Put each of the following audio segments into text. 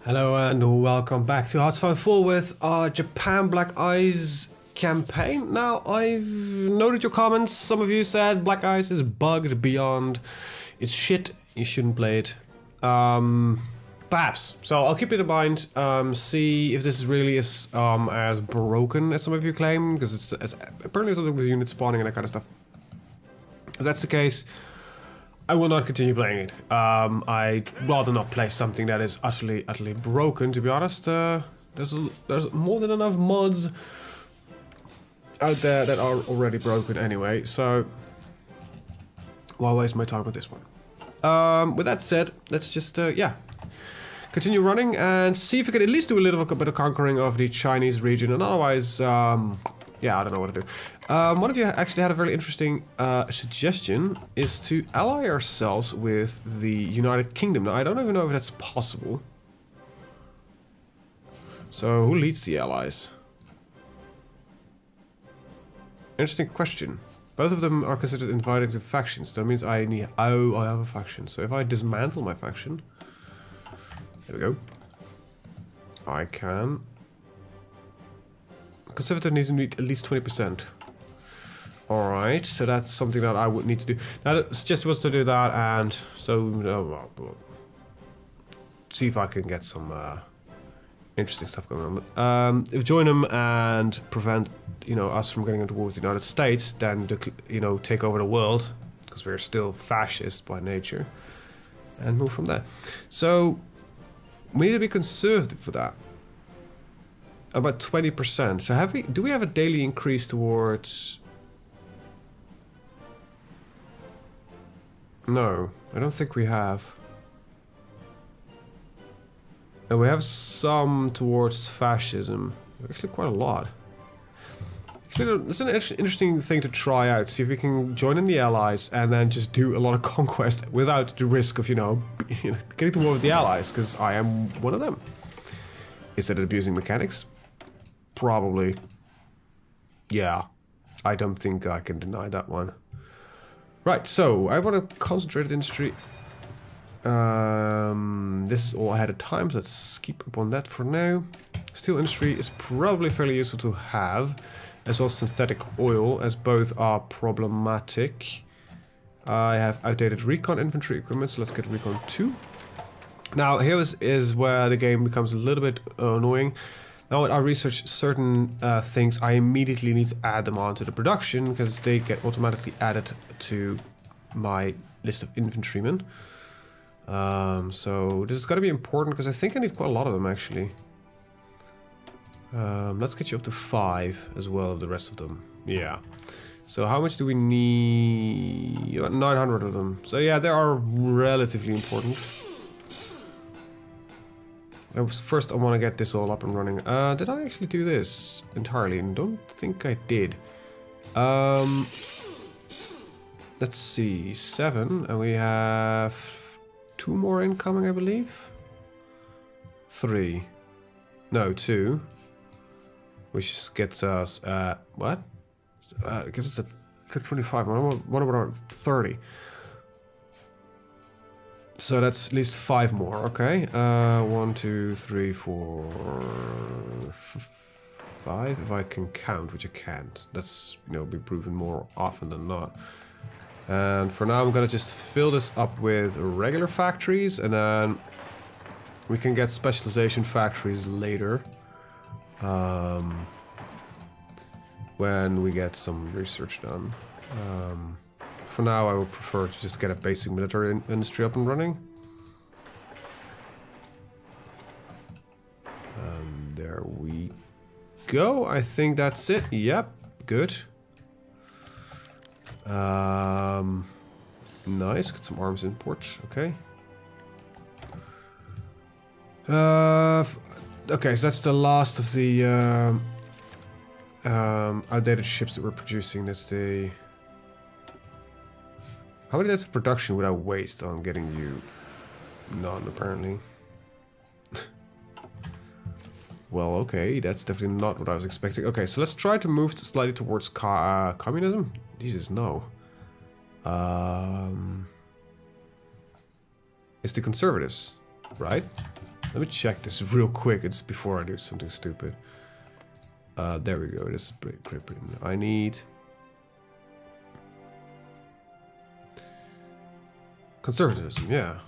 Hello and welcome back to HoI4 with our Japan Black Ice campaign. Now, I've noted your comments. Some of you said Black Ice is bugged beyond it's shit, you shouldn't play it. Perhaps. So I'll keep it in mind, see if this is really as broken as some of you claim, because it's apparently something with unit spawning and that kind of stuff. If that's the case, I will not continue playing it. I'd rather not play something that is utterly broken, to be honest. There's more than enough mods out there that are already broken anyway, so why waste my time with this one? With that said, let's just, continue running and see if we can at least do a little bit of conquering of the Chinese region, and otherwise, yeah, I don't know what to do. One of you actually had a very interesting suggestion, is to ally ourselves with the United Kingdom. Now, I don't even know if that's possible. So, who leads the allies? Interesting question. Both of them are considered invited to factions. That means I need... Oh, I have a faction. So if I dismantle my faction... There we go. I can... Conservative needs to meet at least 20%. Alright, so that's something that I would need to do. Now, the suggestion was to do that, and so see if I can get some interesting stuff going on. If join them and prevent, us from getting into war with the United States, then take over the world, because we're still fascist by nature, and move from there. So we need to be conservative for that. About 20%. So do we have a daily increase towards... No, I don't think we have. No, we have some towards fascism. Actually quite a lot. Actually, it's an interesting thing to try out. See if we can join in the Allies and then just do a lot of conquest without the risk of, getting to war with the Allies, because I am one of them. Is it abusing mechanics? Probably. Yeah. I don't think I can deny that one. Right, so I want to concentrate industry. This is all ahead of time, so let's keep up on that for now. Steel industry is probably fairly useful to have, as well as synthetic oil, as both are problematic. I have outdated recon infantry equipment, so let's get recon 2. Now, here is where the game becomes a little bit annoying. Now, when I research certain things, I immediately need to add them onto the production, because they get automatically added to my list of infantrymen. So this is going to be important, because I think I need quite a lot of them, actually. Let's get you up to 5 as well of the rest of them. Yeah. So how much do we need? 900 of them. So yeah, they are relatively important. First, I want to get this all up and running. Did I actually do this entirely? I don't think I did. Let's see, 7, and we have 2 more incoming, I believe. 3. No, 2. Which gets us, what? Gets us at 25, what about 30? So that's at least 5 more, okay. 1, 2, 3, 4, 5, if I can count, which I can't. That's, be proven more often than not. And for now, I'm gonna just fill this up with regular factories, and then we can get specialization factories later. When we get some research done. For now, I would prefer to just get a basic military industry up and running. And there we go. I think that's it. Yep, good. Nice. Get some arms import. Okay. Okay, so that's the last of the outdated ships that we're producing. That's the... How many days of production would I waste on getting you? None, apparently. Well, okay, that's definitely not what I was expecting. Okay, so let's try to move slightly towards communism. Jesus, no. It's the conservatives, right? Let me check this real quick. It's before I do something stupid. There we go. This is pretty. I need conservatism. Yeah.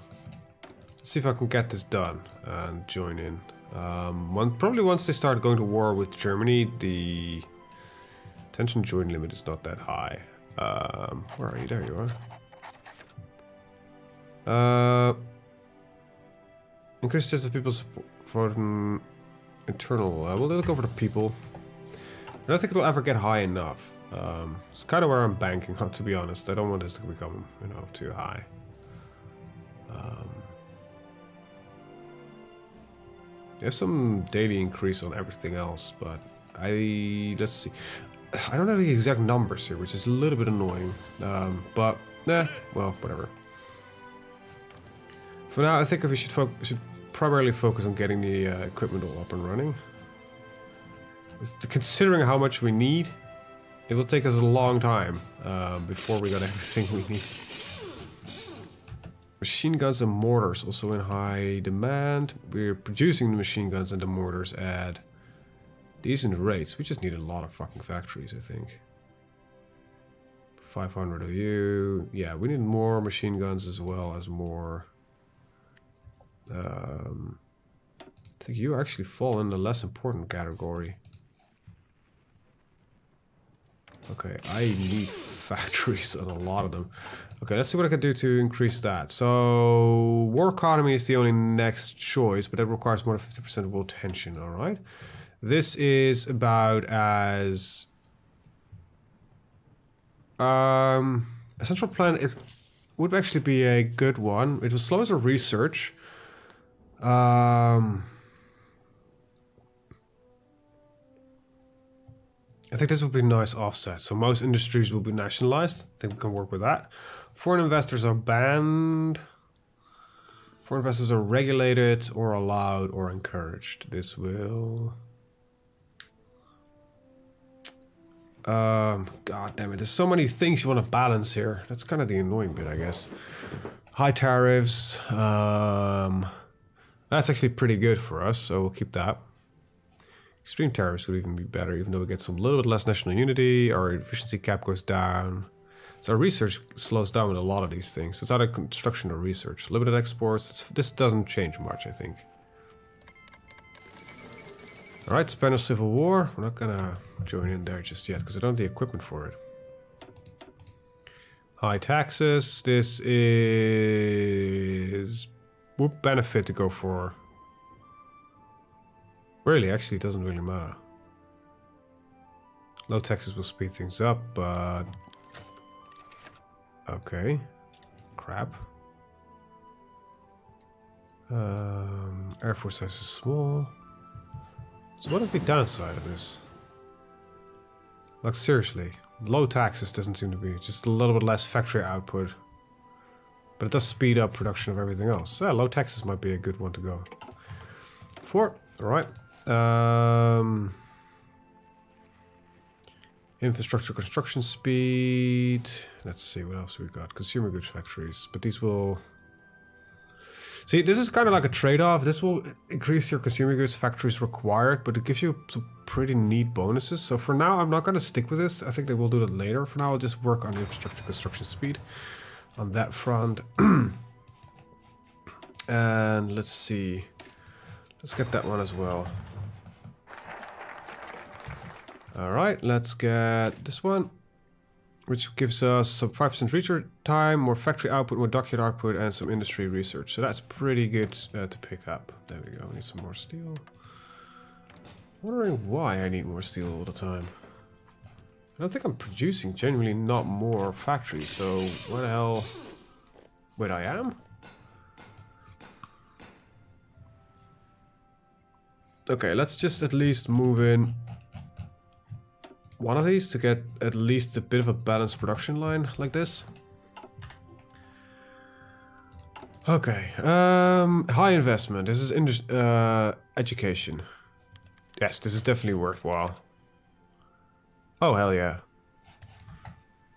Let's see if I can get this done and join in. Probably once they start going to war with Germany, the tension join limit is not that high. Where are you? There you are. Increase chance of people support an internal level. Let's go for the people. I don't think it will ever get high enough. It's kind of where I'm banking on, to be honest. I don't want this to become, you know, too high. There's some daily increase on everything else, but let's see. I don't know the exact numbers here, which is a little bit annoying. But well, whatever. For now, I think we should primarily focus on getting the equipment all up and running. Considering how much we need, it will take us a long time before we got everything we need. Machine guns and mortars also in high demand. We're producing the machine guns and the mortars at decent rates. We just need a lot of fucking factories, I think. 500 of you. Yeah, we need more machine guns as well as more. I think you actually fall in the less important category. Okay, I need factories on a lot of them. Okay, let's see what I can do to increase that. So, war economy is the only next choice, but that requires more than 50% of world tension, alright? This is about as... a central plan would actually be a good one. It will slow us our research. I think this would be a nice offset. So most industries will be nationalized. I think we can work with that. Foreign investors are banned. Foreign investors are regulated or allowed or encouraged. This will... God damn it. There's so many things you want to balance here. That's kind of the annoying bit, I guess. High tariffs. That's actually pretty good for us, so we'll keep that. Extreme tariffs would even be better, even though we get some little bit less national unity. Our efficiency cap goes down. So our research slows down with a lot of these things. So it's either construction or research. Limited exports. This doesn't change much, I think. Alright, Spanish Civil War. We're not gonna join in there just yet, because I don't have the equipment for it. High taxes. This is... would benefit to go for... Really, actually, it doesn't really matter. Low taxes will speed things up, but... Okay. Crap. Air Force size is small. So what is the downside of this? Like, seriously. Low taxes doesn't seem to be. Just a little bit less factory output. But it does speed up production of everything else. So, yeah, low taxes might be a good one to go for. Alright. Infrastructure construction speed. Let's see what else we got. Consumer goods factories. But these will... See, this is kind of like a trade-off. This will increase your consumer goods factories required, but it gives you some pretty neat bonuses. So for now, I'm not going to stick with this. I think they will do that later. For now, I'll just work on infrastructure construction speed on that front. And let's see. Let's get that one as well. Alright, let's get this one, which gives us some 5% research time, more factory output, more document output, and some industry research. So that's pretty good to pick up. There we go, we need some more steel. Wondering why I need more steel all the time. I don't think I'm producing genuinely not more factories, so what the hell... Wait, I am? Okay, let's just at least move in one of these to get at least a bit of a balanced production line like this. Okay, high investment. This is education. Yes, this is definitely worthwhile. Oh, hell yeah.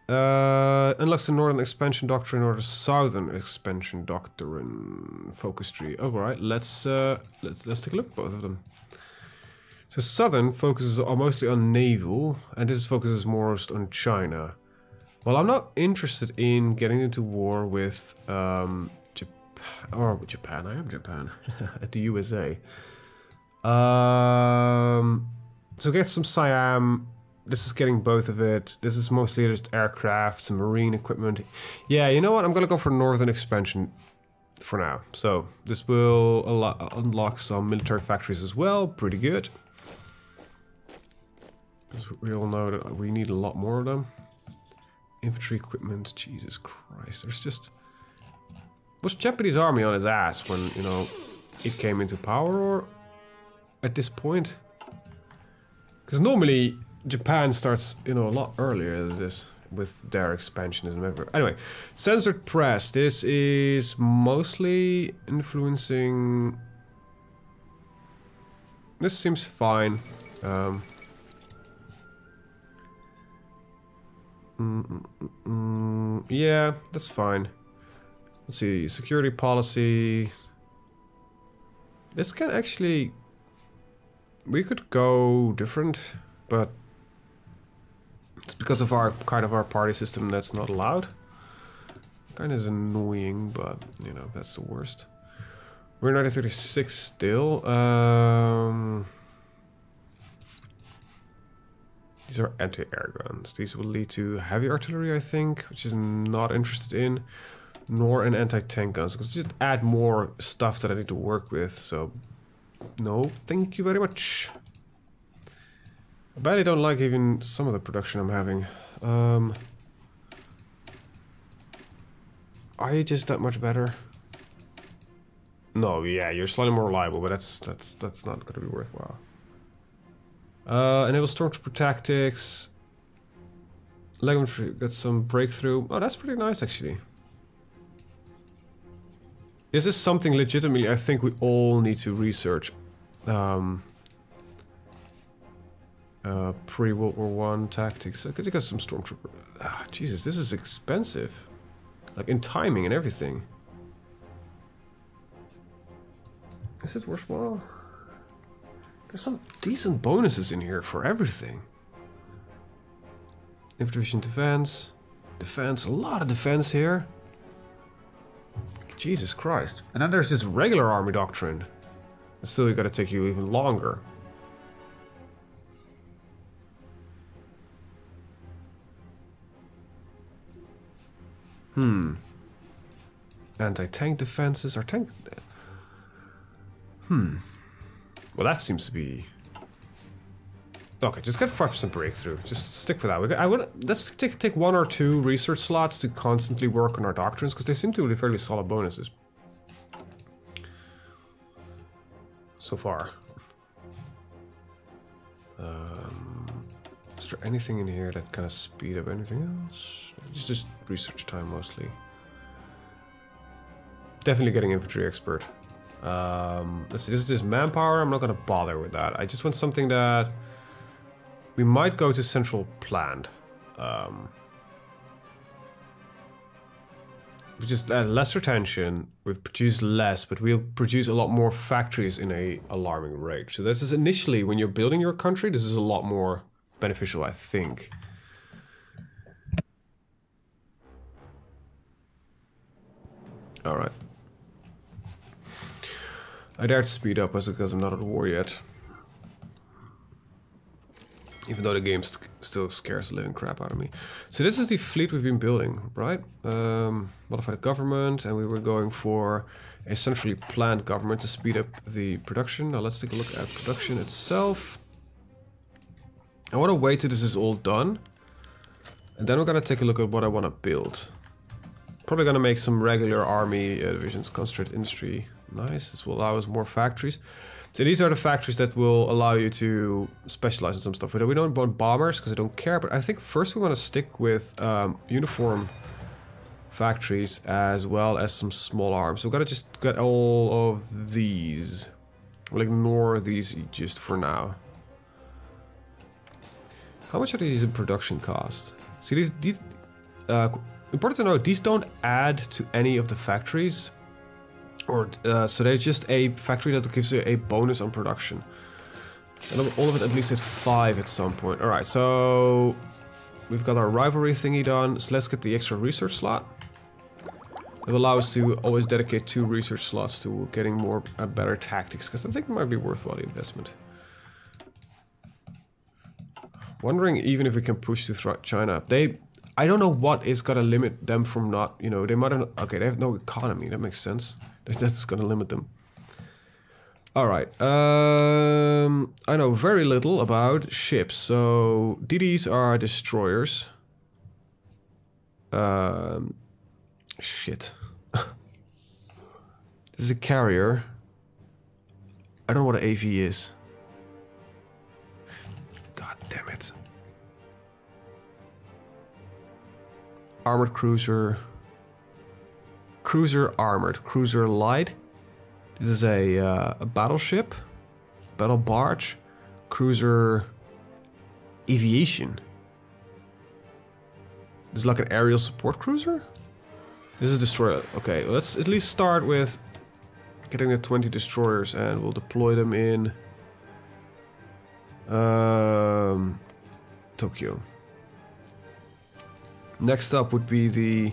Unlocks the northern expansion doctrine or the southern expansion doctrine focus tree. All right, let's take a look at both of them. So southern focuses mostly on naval, and this focuses more on China. Well, I'm not interested in getting into war with Japan. I am Japan. At the USA. So get some Siam. This is getting both of it. This is mostly just aircraft, some marine equipment. Yeah, you know what? I'm gonna go for northern expansion for now. So this will unlock some military factories as well. Pretty good. Because we all know that we need a lot more of them. Infantry equipment. Jesus Christ. There's just... Was Japanese army on his ass when, you know, it came into power, or at this point? Because normally Japan starts, you know, a lot earlier than this with their expansionism. Anyway, censored press. This is mostly influencing... This seems fine. Yeah, that's fine. Let's see, security policy. This can actually... We could go different, but it's because of our our party system that's not allowed. Kind of is annoying, but you know, that's the worst. We're 1936 still. These are anti-air guns. These will lead to heavy artillery, I think, which is not interested in, nor an anti-tank guns, because just add more stuff that I need to work with. So, no, thank you very much. I barely don't like even some of the production I'm having. Are you just that much better? No, yeah, you're slightly more reliable, but that's not going to be worthwhile. Enable stormtrooper tactics. Got some breakthrough. Oh, that's pretty nice, actually. This is something legitimately I think we all need to research. Pre-World War I tactics. I could get some stormtrooper. Ah, Jesus, this is expensive. Like in timing and everything. Is it worthwhile? There's some decent bonuses in here for everything. Infantry defense. Defense, a lot of defense here. Jesus Christ. And then there's this regular army doctrine. But still, you gotta take you even longer. Anti-tank defenses are tank... Well, that seems to be... Okay, just get 5% breakthrough. Just stick with that. Let's take 1 or 2 research slots to constantly work on our doctrines, because they seem to be fairly solid bonuses. So far. Is there anything in here that kind of speed up anything else? It's just research time mostly. Definitely getting infantry expert. Let's see, this is just manpower. I'm not gonna bother with that. I just want something that we might go to central planned. We just add less retention. We've produced less, but we'll produce a lot more factories in a alarming rate. So this is initially, when you're building your country, this is a lot more beneficial, I think. All right. I dare to speed up because I'm not at war yet. Even though the game still scares the living crap out of me. So this is the fleet we've been building, right? Modified government, and we were going for a centrally planned government to speed up the production. Now let's take a look at production itself. I want to wait till this is all done. And then we're going to take a look at what I want to build. Probably going to make some regular army divisions, concentrated industry. Nice, this will allow us more factories. So these are the factories that will allow you to specialize in some stuff. We don't want bombers because I don't care, but I think first we want to stick with uniform factories as well as some small arms. So we've got to just get all of these. We'll ignore these just for now. How much are these in production cost? See, these important to note, these don't add to any of the factories. Or so they're just a factory that gives you a bonus on production. And all of it at least at 5 at some point. Alright, so we've got our rivalry thingy done. So let's get the extra research slot. It will allow us to always dedicate 2 research slots to getting more better tactics, because I think it might be worthwhile the investment. Wondering even if we can push to China. I don't know what is gonna limit them from not, you know, they might have, okay, they have no economy, that makes sense. That's gonna limit them. Alright, I know very little about ships, so DDs are destroyers. Shit. This is a carrier. I don't know what an AV is. God damn it. Armored cruiser. Cruiser armored. Cruiser light. This is a battleship. Battle barge. Cruiser aviation. This is like an aerial support cruiser? This is a destroyer. Okay, let's at least start with getting the 20 destroyers and we'll deploy them in Tokyo. Next up would be the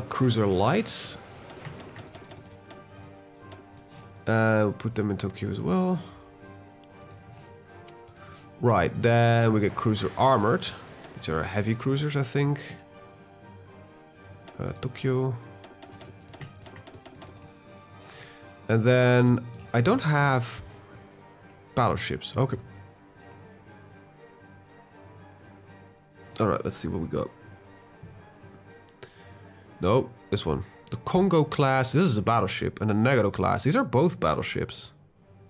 cruiser lights. We'll put them in Tokyo as well. Right, then we get cruiser armored, which are heavy cruisers, I think. Tokyo. And then I don't have battleships. Okay. Alright, let's see what we got. No, this one. The Congo class, this is a battleship, and the Nagato class. These are both battleships.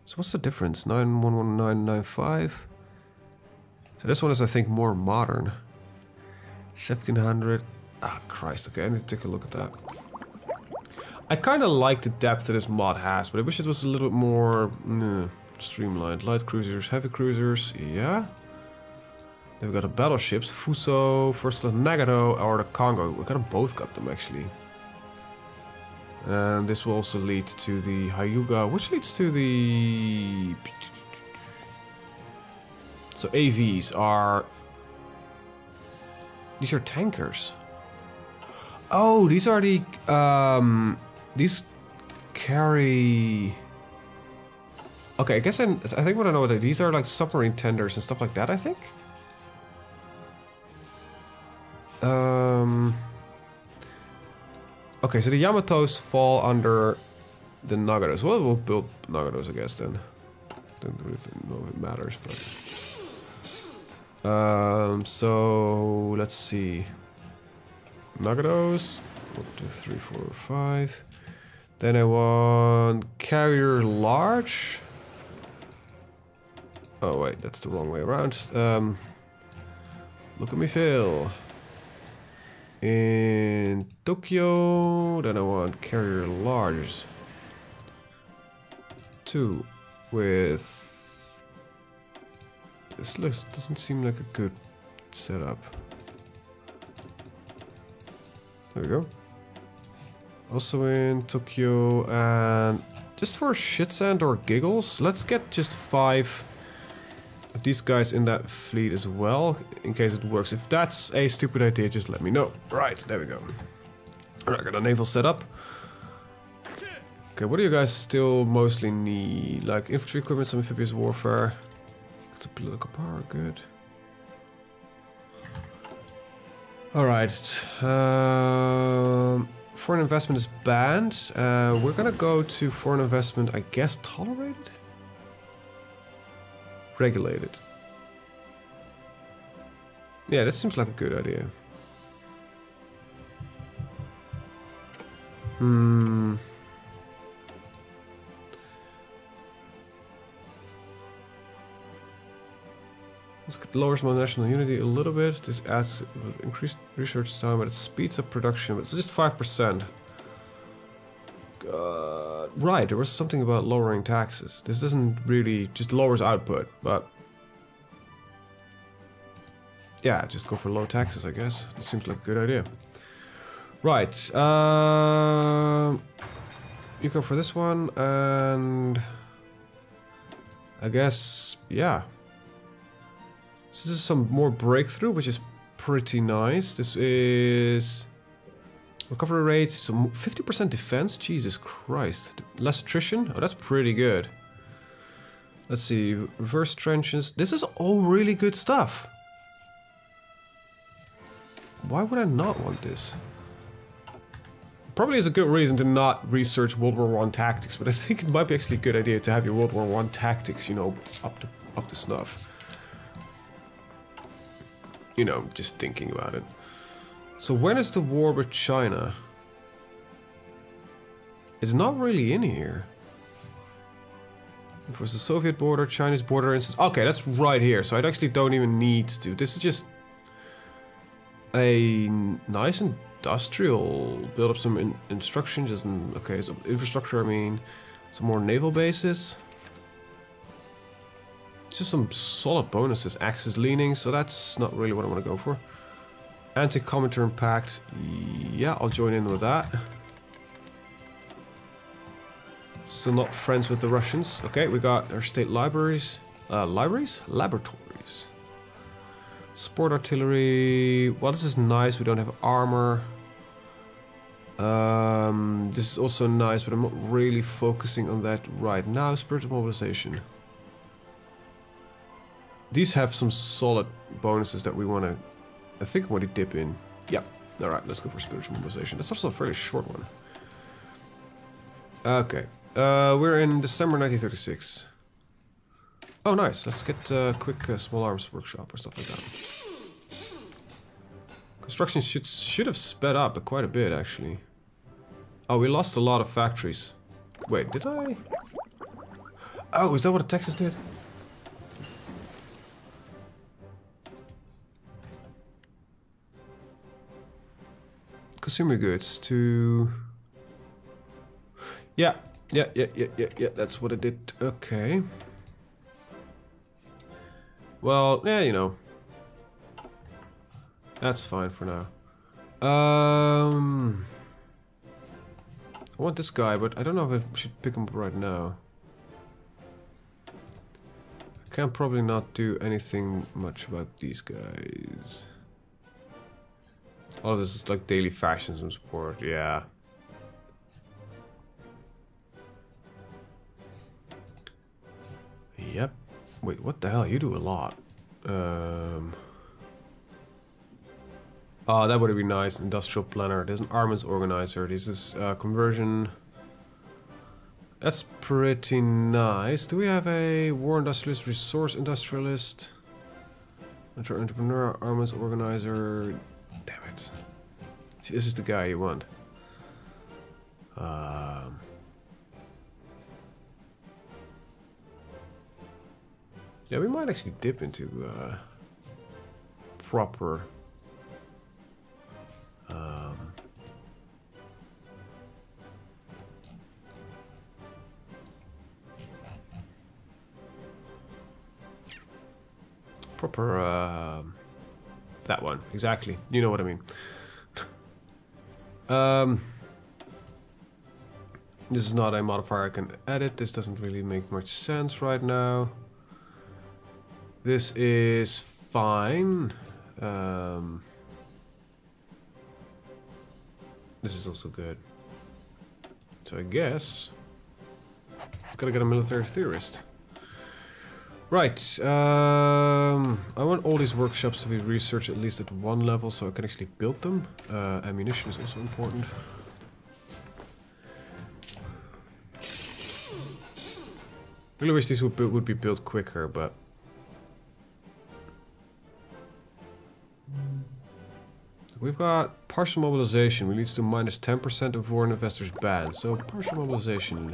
So what's the difference? 911995. So this one is, I think, more modern. 1700. Ah, Christ. Okay, I need to take a look at that. I kind of like the depth that this mod has, but I wish it was a little bit more streamlined. Light cruisers, heavy cruisers, yeah. Then we got the battleships, Fuso, First Class Nagato, or the Congo. We kind of both got them, actually. And this will also lead to the Hyuga, which leads to the... So AVs are... These are tankers. Oh, these are the... These carry... Okay, I guess I think what I know, these are like submarine tenders and stuff like that, I think? Okay, so the Yamatos fall under the Nagatos. Well, we'll build Nagatos, I guess, then. Don't really know if it matters, but... so... Let's see... Nagatos... 1, 2, 3, 4, 5... Then I want... Carrier large... Oh wait, that's the wrong way around. Look at me fail. In Tokyo, then I want carrier large. 2 with... This list doesn't seem like a good setup. There we go. Also in Tokyo, and just for shits and or giggles, let's get just 5 of these guys in that fleet as well, in case it works. If that's a stupid idea, just let me know. Right, there we go. Alright, got a naval set up. Okay, what do you guys still mostly need? Like infantry equipment, some amphibious warfare. It's a political power, good. Alright. Foreign investment is banned. We're gonna go to foreign investment, I guess, tolerated? Regulated. Yeah, that seems like a good idea. This lowers my national unity a little bit. This adds increased research time, but it speeds up production. But it's just 5%. Right, there was something about lowering taxes. This doesn't really just lowers output, but Yeah, just go for low taxes, I guess. It seems like a good idea. Right. You go for this one, and I guess, yeah. So this is some more breakthrough, which is pretty nice. This is recovery rate, some 50% defense. Jesus Christ. Less attrition. Oh, that's pretty good. Let's see. Reverse trenches. This is all really good stuff. Why would I not want this? Probably is a good reason to not research World War I tactics, but I think it might be actually a good idea to have your World War I tactics, you know, up to snuff. You know, just thinking about it. So when is the war with China? It's not really in here. It was the Soviet border, Chinese border instance. Okay, that's right here, so I actually don't even need to. This is just a nice industrial, build up some instruction, just okay, so infrastructure, I mean, some more naval bases. Just some solid bonuses, axis leaning, so that's not really what I want to go for. Anti-Comintern Pact, yeah, I'll join in with that. Still not friends with the Russians. Okay, we got our state libraries. Laboratories. Sport artillery. Well, this is nice. We don't have armor. This is also nice, but I'm not really focusing on that right now. Spirit of mobilization. These have some solid bonuses that we want to, I think, want to dip in. Yeah. All right, let's go for spiritual mobilization. That's also a fairly short one. Okay. We're in December 1936. Oh, nice. Let's get a quick small arms workshop or stuff like that. Construction should have sped up quite a bit, actually. Oh, we lost a lot of factories. Wait, did I? Oh, is that what Texas did? Consumer goods to... Yeah, that's what it did. Okay. Well, yeah, you know. That's fine for now. I want this guy, but I don't know if I should pick him up right now. I can probably not do anything much about these guys. All of this is like daily fashions and support, yeah. Yep. Wait, what the hell? You do a lot. Oh, that would be nice. Industrial planner. There's an armaments organizer. This is conversion. That's pretty nice. Do we have a war industrialist, resource industrialist? Entrepreneur, armaments organizer. Damn it. See, this is the guy you want. Yeah, we might actually dip into proper that one, exactly. You know what I mean. This is not a modifier I can edit. This doesn't really make much sense right now. This is fine. This is also good. So I guess I've got to get a military theorist. Right. I want all these workshops to be researched at least at one level so I can actually build them. Ammunition is also important. I really wish these would be built quicker, but we've got partial mobilization, which leads to minus 10% of foreign investors ban. So partial mobilization,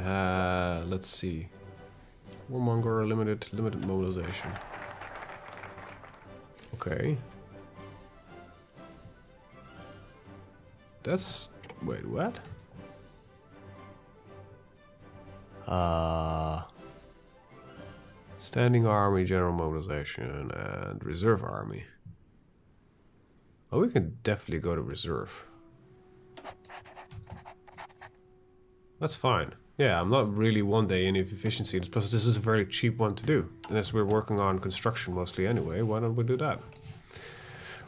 let's see. Warmonger, limited mobilization. Okay. That's, wait, what? Standing army, general mobilization, and reserve army. Oh, we can definitely go to reserve. That's fine. Yeah, I'm not really one day in efficiency. Plus, this is a very cheap one to do. Unless we're working on construction mostly anyway, why don't we do that?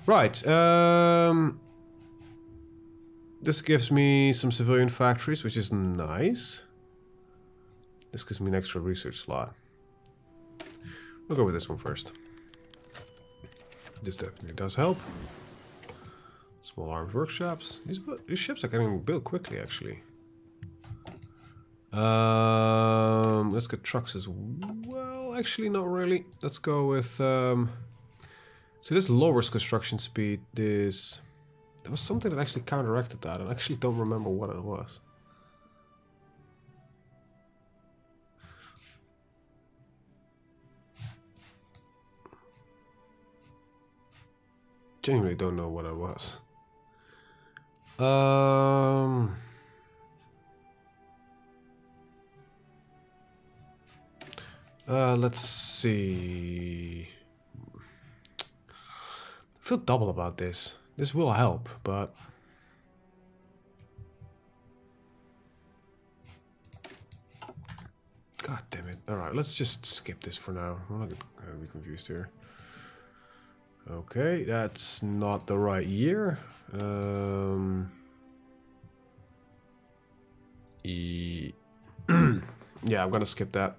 Right, this gives me some civilian factories, which is nice. This gives me an extra research slot. We'll go with this one first. This definitely does help. Small arms workshops. These ships are getting built quickly, actually. Let's get trucks as well. Actually, not really. Let's go with. So this lowers construction speed. This. There was something that actually counteracted that, and I actually don't remember what it was. Genuinely don't know what it was. Let's see. I feel double about this. This will help, but god damn it. Alright, let's just skip this for now. I'm not gonna be confused here. Okay, that's not the right year. Yeah, I'm gonna skip that.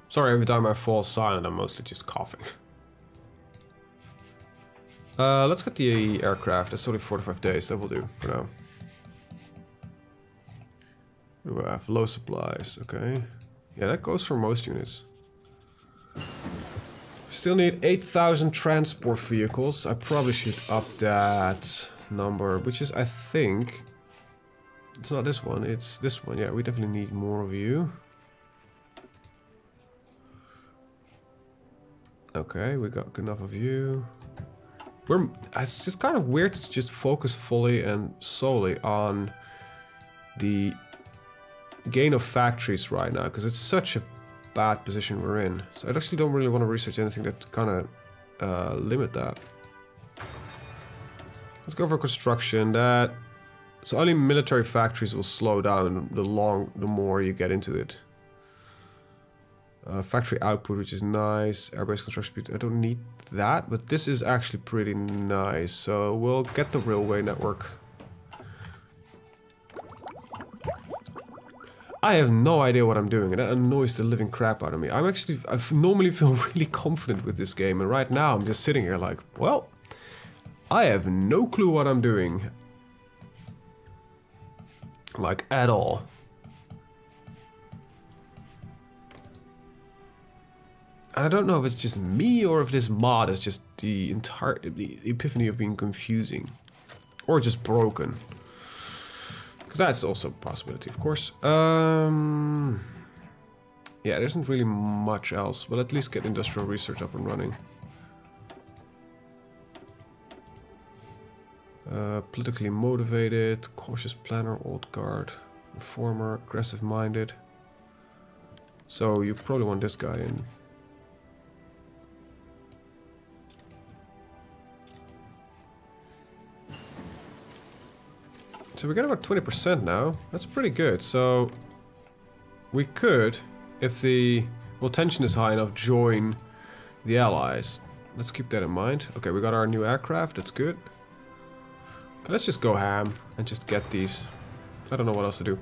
Sorry, every time I fall silent, I'm mostly just coughing. Let's get the aircraft. That's only 45 days, that will do for now. What do we have? Low supplies, okay. Yeah, that goes for most units. Still need 8,000 transport vehicles. I probably should up that number, which is, I think... It's not this one, it's this one. Yeah, we definitely need more of you. Okay, we got enough of you. It's just kind of weird to just focus fully and solely on the gain of factories right now, because it's such a bad position we're in. So I actually don't really want to research anything that kind of limit that. Let's go for construction. So only military factories will slow down the more you get into it. Factory output, which is nice. Airbase construction speed, I don't need that, but this is actually pretty nice. So we'll get the railway network. I have no idea what I'm doing, and that annoys the living crap out of me. I normally feel really confident with this game, and right now I'm just sitting here like, well, I have no clue what I'm doing. Like, at all. And I don't know if it's just me or if this mod is just the epiphany of being confusing. Or just broken. Because that's also a possibility, of course. Yeah, there isn't really much else, but at least get industrial research up and running. Politically motivated, cautious planner, old guard, reformer, aggressive minded. So you probably want this guy in. So we got about 20% now. That's pretty good. So we could, if the tension is high enough, join the allies. Let's keep that in mind. Okay, we got our new aircraft. That's good. Okay, let's just go ham and just get these. I don't know what else to do.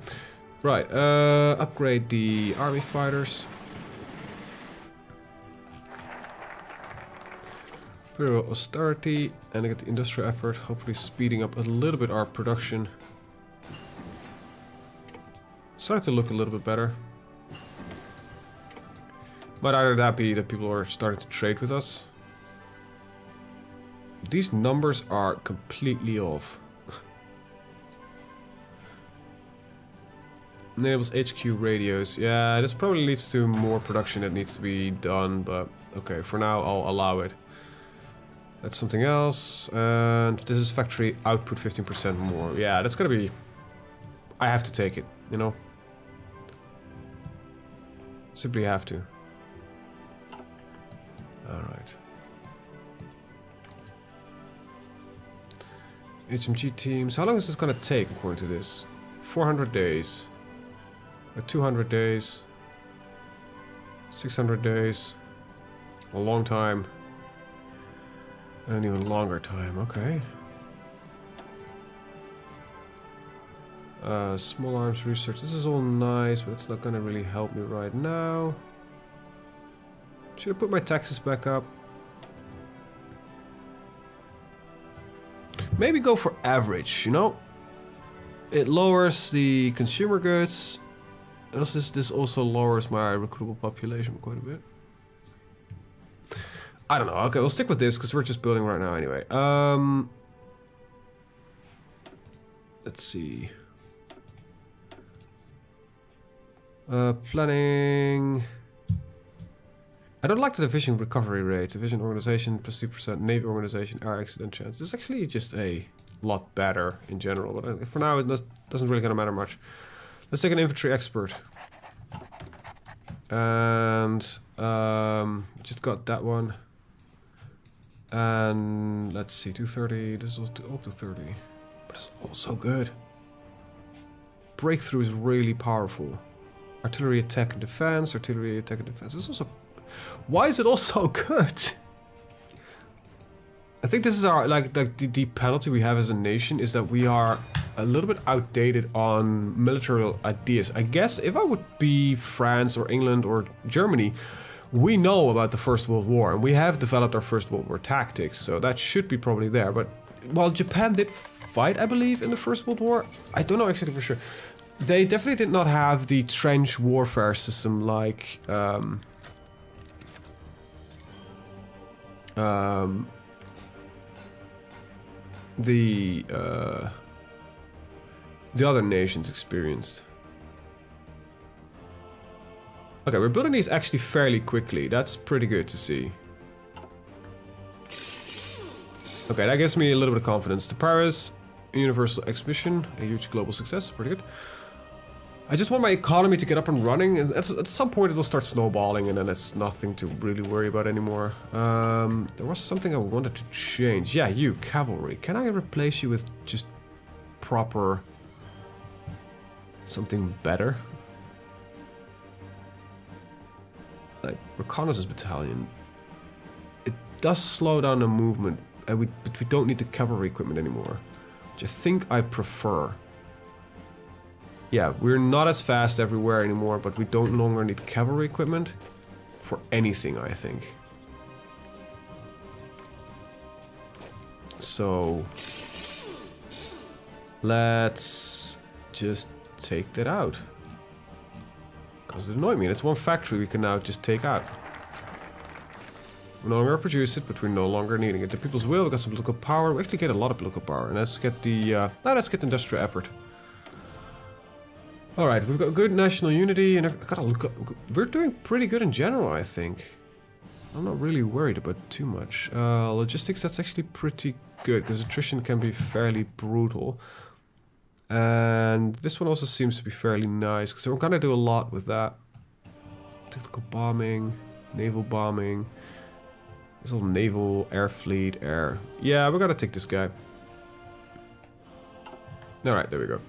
Right, upgrade the army fighters. Imperial austerity, and get the industrial effort, hopefully speeding up a little bit our production. Starting to look a little bit better. Might either that be that people are starting to trade with us. These numbers are completely off. Enables HQ radios. Yeah, this probably leads to more production that needs to be done, but okay, for now I'll allow it. That's something else, and this is factory output 15% more. Yeah, that's gonna be... I have to take it, you know? Simply have to. Alright. HMG teams. How long is this gonna take according to this? 400 days. 200 days. 600 days. A long time. An even longer time, okay. Small arms research. This is all nice, but it's not gonna really help me right now. Should I put my taxes back up? Maybe go for average, you know? It lowers the consumer goods. And also this also lowers my recruitable population quite a bit. I don't know. Okay, we'll stick with this because we're just building right now anyway. Let's see. Planning. I don't like the division recovery rate. Division organization plus 2%, Navy organization, air accident chance. This is actually just a lot better in general, but for now it doesn't really gonna matter much. Let's take an infantry expert. And just got that one. And let's see, 230. This was all 230, but it's also good. Breakthrough is really powerful. Artillery attack and defense. Artillery attack and defense. This is also. Why is it all so good? I think this is our the penalty we have as a nation is that we are a little bit outdated on military ideas. I guess if I would be France or England or Germany, we know about the First World War and we have developed our First World War tactics, so that should be probably there. But while Japan did fight, I believe, in the First World War, I don't know actually for sure. They definitely did not have the trench warfare system like the other nations experienced. Okay, we're building these actually fairly quickly. That's pretty good to see. Okay, that gives me a little bit of confidence. The Paris Universal Exhibition, a huge global success, pretty good. I just want my economy to get up and running, and at some point it will start snowballing, and then it's nothing to really worry about anymore. There was something I wanted to change. Yeah, you, cavalry. Can I replace you with just proper... something better? Like, reconnaissance battalion. It does slow down the movement, but we don't need the cavalry equipment anymore, which I think I prefer. Yeah, we're not as fast everywhere anymore, but we don't longer need cavalry equipment for anything, I think. So let's just take that out. Because it annoyed me, and it's one factory we can now just take out. We no longer produce it, but we're no longer needing it. The people's will, we got some political power. We actually get a lot of political power, and let's get the industrial effort. Alright, we've got good national unity, and I've got to look up. We're doing pretty good in general, I think. I'm not really worried about too much. Logistics, that's actually pretty good, because attrition can be fairly brutal. And this one also seems to be fairly nice, because we're gonna do a lot with that. Tactical bombing, naval bombing. This little naval, air fleet, air. Yeah, we're gonna take this guy. Alright, there we go.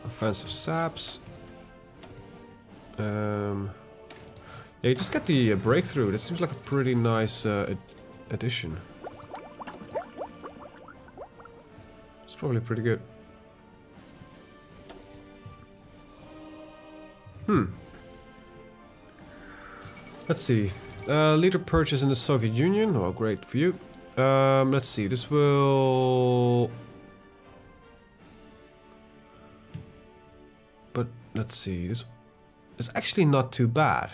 Offensive saps. Yeah, you just get the breakthrough. That seems like a pretty nice addition. It's probably pretty good. Let's see. Leader purchase in the Soviet Union. Oh, great for you. Let's see. This will... But let's see. This is actually not too bad.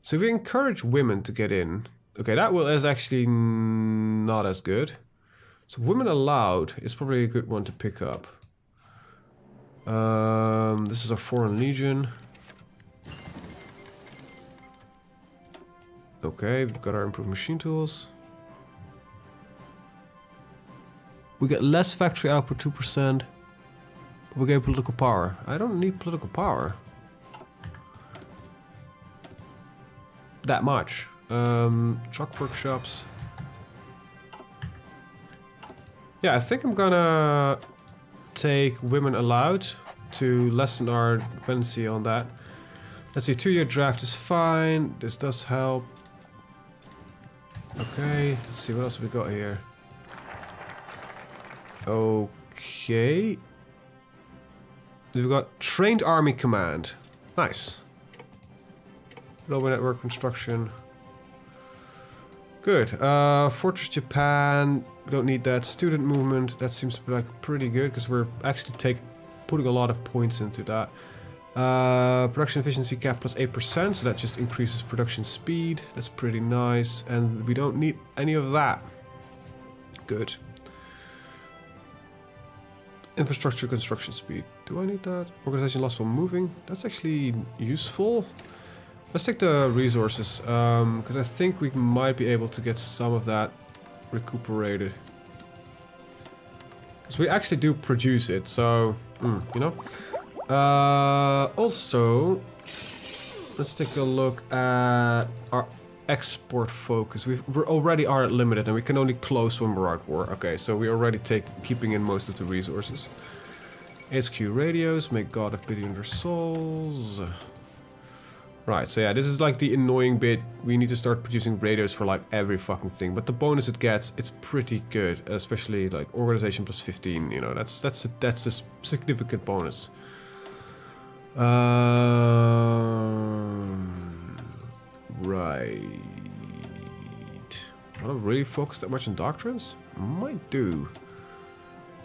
So if we encourage women to get in. Okay, that is actually not as good. So women allowed is probably a good one to pick up. This is a foreign legion. Okay, we've got our improved machine tools. We get less factory output, 2%. We get political power. I don't need political power. That much. Truck workshops. Yeah, I think I'm gonna take women allowed to lessen our dependency on that. Let's see, 2-year draft is fine. This does help. Okay, let's see what else we got here. Okay. We've got trained army command. Nice. Global network construction. Good. Fortress Japan. We don't need that. Student movement. That seems to be like pretty good because we're actually putting a lot of points into that. Production efficiency cap plus 8%, so that just increases production speed. That's pretty nice, and we don't need any of that. Good. Infrastructure construction speed. Do I need that? Organization lost while moving. That's actually useful. Let's take the resources, because I think we might be able to get some of that recuperated. Because we actually do produce it, so, you know. Also, let's take a look at our export focus. We already are at limited, and we can only close when we're at war. Okay, so we already keeping in most of the resources. HQ radios, make God of pity on their souls. Right, so yeah, this is like the annoying bit. We need to start producing radios for like every fucking thing, but the bonus it gets, it's pretty good, especially like organization plus 15. You know, that's a significant bonus. Right. I don't really focus that much on doctrines. Might do.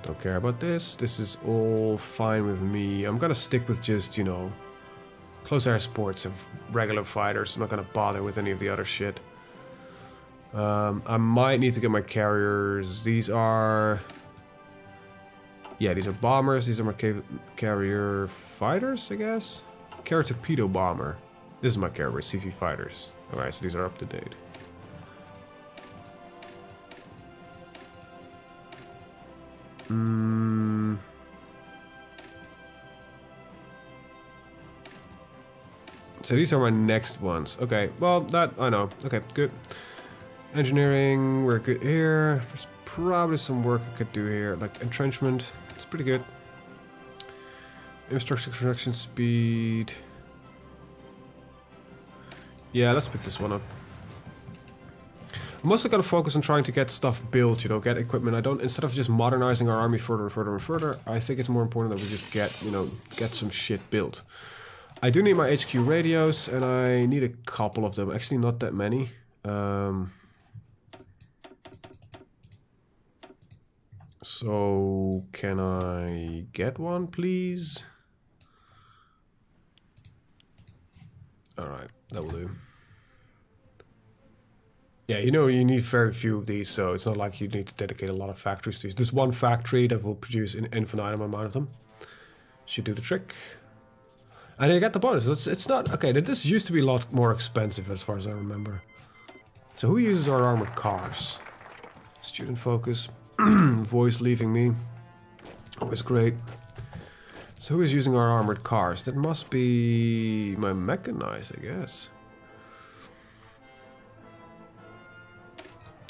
Don't care about this. This is all fine with me. I'm gonna stick with just, you know, close air sports and regular fighters. I'm not gonna bother with any of the other shit. I might need to get my carriers. These are... Yeah, these are bombers. These are my carrier fighters, I guess? Carrier torpedo bomber. This is my carrier CV fighters. Alright, so these are up to date. So these are my next ones. Okay, well, that I know. Okay, good. Engineering, we're good here. There's probably some work I could do here, like entrenchment. It's pretty good. Infrastructure construction speed. Yeah, let's pick this one up. I'm also gonna focus on trying to get stuff built, you know, get equipment. Instead of just modernizing our army further and further and further, I think it's more important that we just get, you know, get some shit built. I do need my HQ radios, and I need a couple of them. Actually, not that many. So, can I get one, please? Alright, that will do. Yeah, you know, you need very few of these, so it's not like you need to dedicate a lot of factories to these. There's one factory that will produce an infinite amount of them. Should do the trick. And you get the bonus. It's not... Okay, this used to be a lot more expensive as far as I remember. So who uses our armored cars? Student focus. Voice leaving me. Always great. So who is using our armored cars? That must be my mechanized, I guess.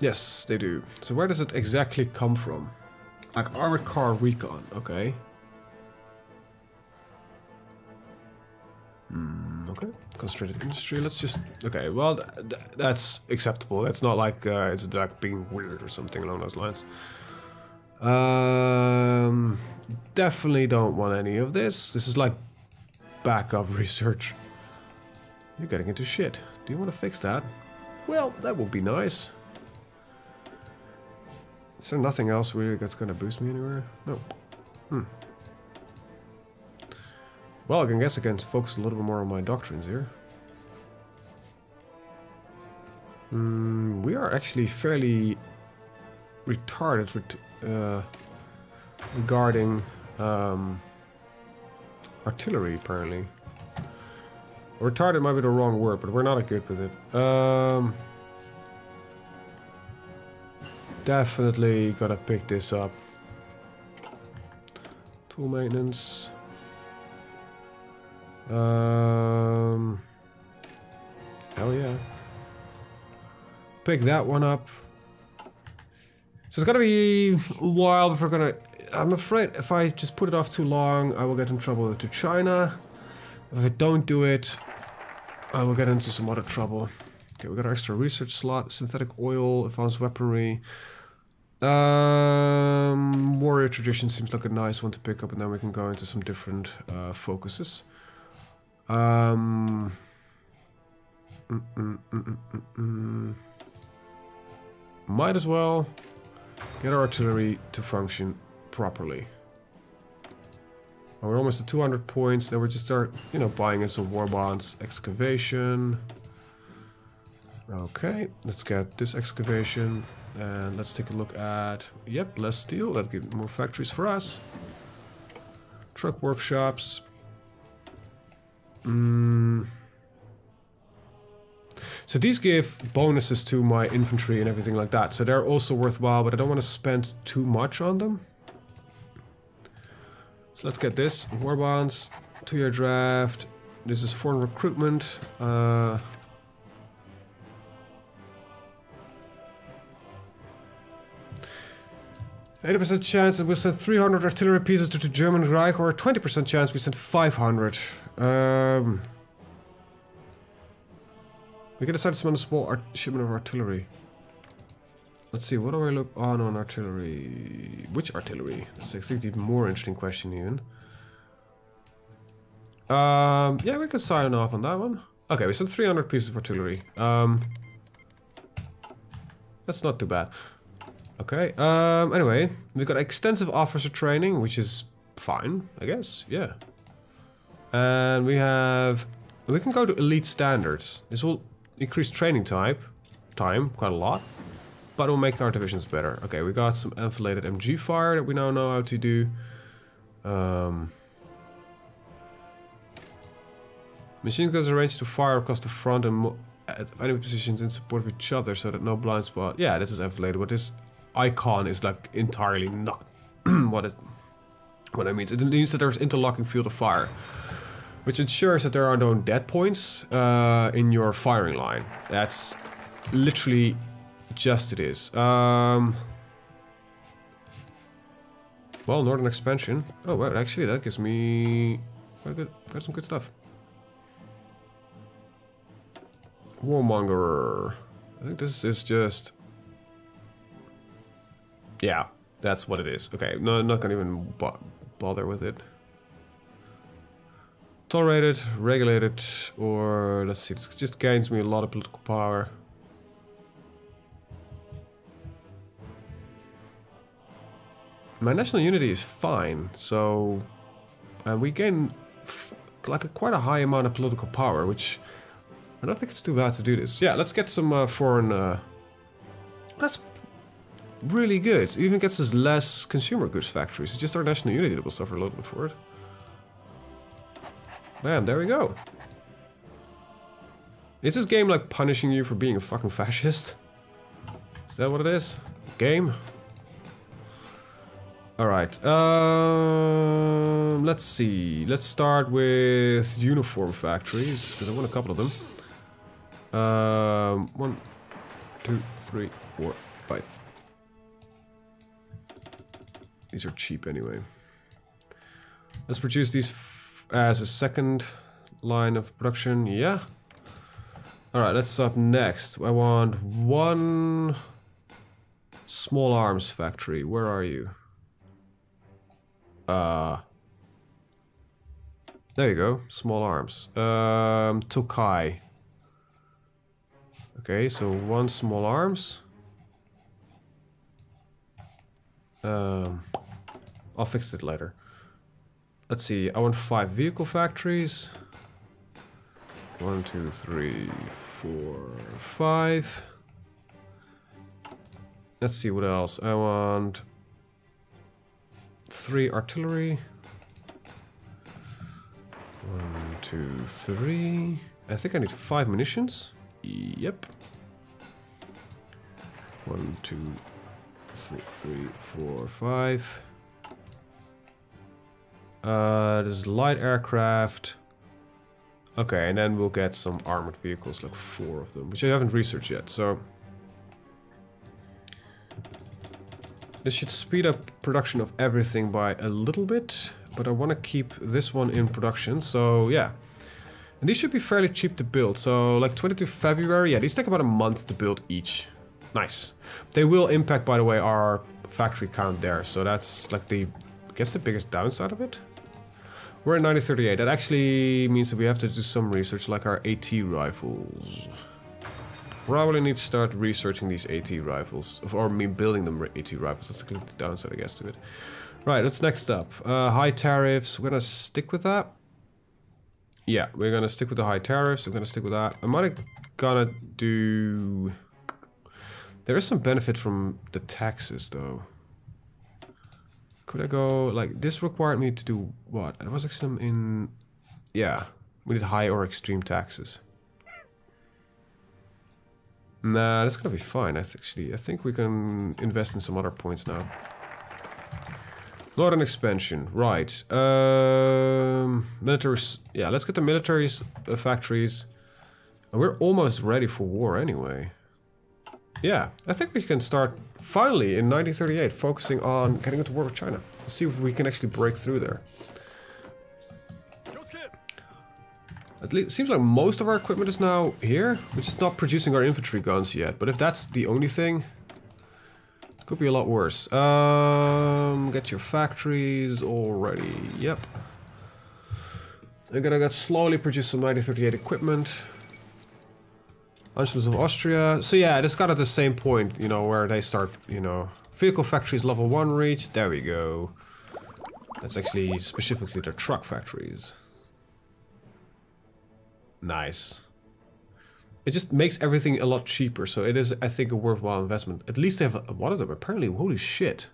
Yes, they do. So where does it exactly come from? Like armored car recon, okay. Okay, concentrated industry, let's just... Okay, well, that's acceptable. That's not like it's like being weird or something along those lines. Definitely don't want any of this. This is like backup research. You're getting into shit. Do you want to fix that? Well, that would be nice. Is there nothing else really that's gonna boost me anywhere? No. Well, I guess I can focus a little bit more on my doctrines here. We are actually fairly retarded regarding artillery, apparently. Retarded might be the wrong word, but we're not good with it. Definitely gotta pick this up. Tool maintenance. Hell yeah. Pick that one up. So it's gonna be a while before we're gonna... I'm afraid if I just put it off too long, I will get in trouble to China. If I don't do it, I will get into some other trouble. Okay, we got our extra research slot, synthetic oil, advanced weaponry. Warrior tradition seems like a nice one to pick up, and then we can go into some different focuses. Might as well get our artillery to function properly. We're almost at 200 points. Then we just start, you know, buying in some war bonds. Excavation. Okay, let's get this excavation. And let's take a look at... Yep, less steel. That'll give more factories for us. Truck workshops. So these give bonuses to my infantry and everything like that. So they're also worthwhile, but I don't want to spend too much on them. So let's get this. War bonds. 2-year draft. This is foreign recruitment. 80% chance that we send 300 artillery pieces to the German Reich, or a 20% chance we send 500. We can decide to spend a small shipment of artillery. Let's see, what do I look on artillery? Which artillery? That's, I think, the even more interesting question even. Yeah, we can sign off on that one. Okay, we sent 300 pieces of artillery. That's not too bad. Okay, anyway, we've got extensive officer training, which is fine, I guess, yeah. And we can go to elite standards. This will increase training time quite a lot, but it will make our divisions better. Okay, we got some enfiladed MG fire that we now know how to do. Machine guns are arranged to fire across the front and at enemy positions in support of each other so that no blind spot. Yeah, this is enfiladed, but this icon is like entirely not what it means. It means that there's interlocking field of fire, which ensures that there are no dead points in your firing line. That's literally just it is. Well, northern expansion. Oh, well, actually, that gives me quite good. Got some good stuff. Warmonger. I think this is just. Yeah, that's what it is. Okay, no, I'm not gonna even bother with it. Tolerated, regulated, or let's see, this just gains me a lot of political power. My national unity is fine, so we gain like quite a high amount of political power, which I don't think it's too bad to do this. Yeah, let's get some foreign. That's really good. It even gets us less consumer goods factories. It's just our national unity that will suffer a little bit for it. Bam, there we go. Is this game like punishing you for being a fucking fascist? Is that what it is? Game? Alright, let's see. Let's start with uniform factories, because I want a couple of them. 1, 2, 3, 4, 5. These are cheap anyway. Let's produce these as a second line of production, yeah. Alright, let's up next. I want one small arms factory. Where are you? There you go, small arms. Tokai. Okay, so one small arms. I'll fix it later. Let's see, I want 5 vehicle factories. 1, 2, 3, 4, 5. Let's see what else. I want 3 artillery. 1, 2, 3. I think I need 5 munitions. Yep. 1, 2, 3, 4, 5. 1, This is light aircraft. Okay, and then we'll get some armored vehicles, like 4 of them, which I haven't researched yet, so... This should speed up production of everything by a little bit, but I want to keep this one in production, so yeah. And these should be fairly cheap to build, so like 22 February, yeah, these take about a month to build each. Nice. They will impact, by the way, our factory count there, so that's like the, I guess the biggest downside of it. We're in 1938. That actually means that we have to do some research, like our AT rifles. Probably need to start researching these AT rifles, or me building them AT rifles. That's the downside, I guess, to it. Right, what's next up? High tariffs. We're gonna stick with that. Yeah, we're gonna stick with the high tariffs. We're gonna stick with that. I might have gonna do... There is some benefit from the taxes, though. Could I go, like, this required me to do what? It was actually in, yeah, we did high or extreme taxes. Nah, that's gonna be fine, I think we can invest in some other points now. Northern expansion, right. Military, yeah, let's get the military factories. And we're almost ready for war anyway. Yeah, I think we can start, finally, in 1938, focusing on getting into war with China. Let's see if we can actually break through there. At least, it seems like most of our equipment is now here. We're just not producing our infantry guns yet, but if that's the only thing, it could be a lot worse. Get your factories already, yep. I'm gonna slowly produce some 1938 equipment. Anschluss of Austria. So yeah, it's got at the same point, you know, where they start, you know, vehicle factories level 1 reached. There we go. That's actually specifically their truck factories. Nice. It just makes everything a lot cheaper, so it is, I think, a worthwhile investment. At least they have one of them, apparently. Holy shit.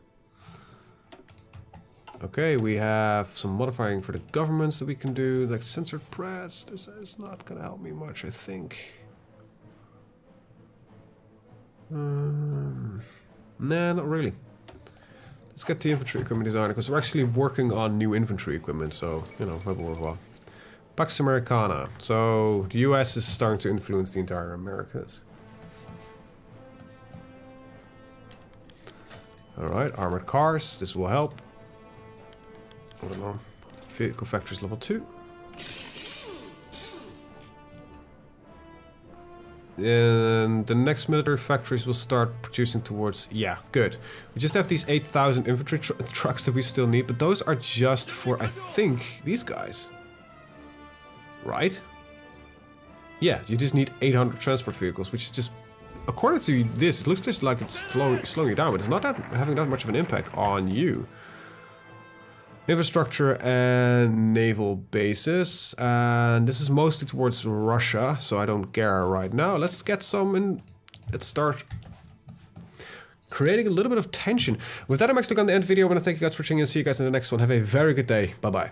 Okay, we have some modifying for the governments that we can do, like censored press. This is not gonna help me much, I think. Nah, not really. Let's get the infantry equipment designer, because we're actually working on new infantry equipment, so, you know, maybe worthwhile. Pax Americana. So, the US is starting to influence the entire Americas. Alright, armored cars. This will help. I don't know. Vehicle factories level 2. And the next military factories will start producing towards... Yeah, good. We just have these 8,000 infantry trucks that we still need, but those are just for, I think, these guys. Right? Yeah, you just need 800 transport vehicles, which is just... According to this, it looks just like it's slowing you down, but it's not having that much of an impact on you. Infrastructure and naval bases, and this is mostly towards Russia, so I don't care right now. Let's get some in. Let's start creating a little bit of tension. With that, I'm actually going to end the video. I want to thank you guys for watching and see you guys in the next one. Have a very good day. Bye bye.